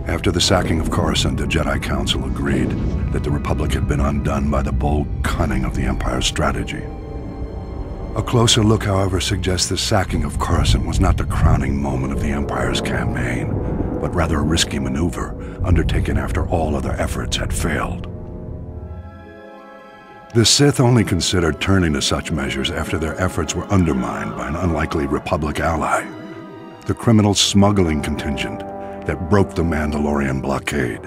After the sacking of Coruscant, the Jedi Council agreed that the Republic had been undone by the bold cunning of the Empire's strategy. A closer look, however, suggests the sacking of Coruscant was not the crowning moment of the Empire's campaign, but rather a risky maneuver undertaken after all other efforts had failed. The Sith only considered turning to such measures after their efforts were undermined by an unlikely Republic ally, the criminal smuggling contingent that broke the Mandalorian blockade.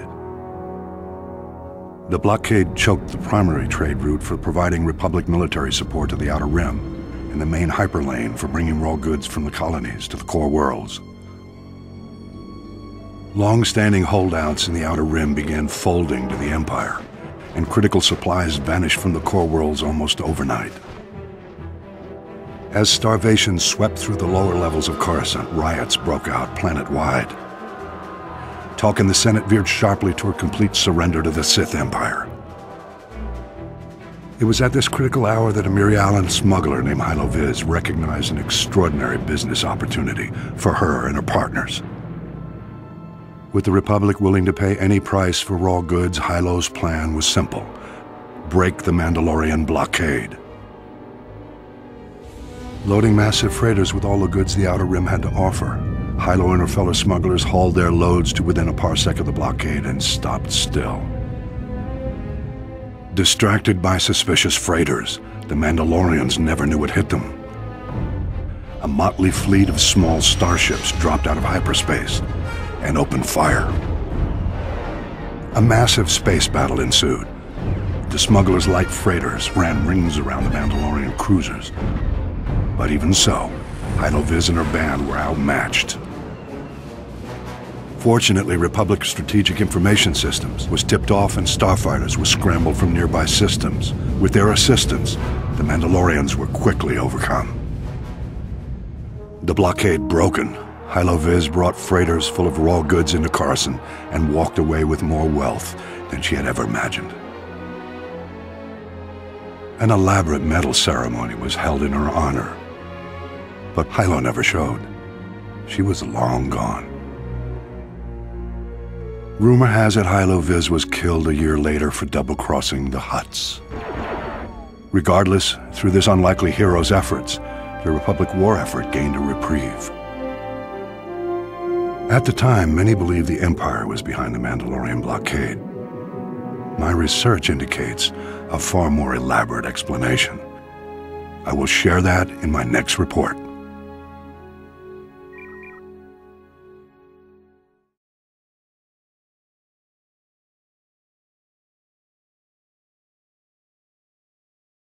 The blockade choked the primary trade route for providing Republic military support to the Outer Rim, and the main hyperlane for bringing raw goods from the colonies to the core worlds. Long-standing holdouts in the Outer Rim began folding to the Empire, and critical supplies vanished from the core worlds almost overnight. As starvation swept through the lower levels of Coruscant, riots broke out planet-wide. Talk in the Senate veered sharply toward complete surrender to the Sith Empire. It was at this critical hour that a Mirialan smuggler named Hylo Viz recognized an extraordinary business opportunity for her and her partners. With the Republic willing to pay any price for raw goods, Hylo's plan was simple: break the Mandalorian blockade. Loading massive freighters with all the goods the Outer Rim had to offer, Hylo and her fellow smugglers hauled their loads to within a parsec of the blockade and stopped still. Distracted by suspicious freighters, the Mandalorians never knew what hit them. A motley fleet of small starships dropped out of hyperspace and opened fire. A massive space battle ensued. The smugglers' light freighters ran rings around the Mandalorian cruisers. But even so, Hylo Viz and her band were outmatched. Fortunately, Republic Strategic Information Systems was tipped off and starfighters were scrambled from nearby systems. With their assistance, the Mandalorians were quickly overcome. The blockade broken, Hylo Viz brought freighters full of raw goods into Coruscant and walked away with more wealth than she had ever imagined. An elaborate medal ceremony was held in her honor, but Hylo never showed. She was long gone. Rumor has it Hylo Viz was killed a year later for double-crossing the Hutts. Regardless, through this unlikely hero's efforts, the Republic war effort gained a reprieve. At the time, many believed the Empire was behind the Mandalorian blockade. My research indicates a far more elaborate explanation. I will share that in my next report.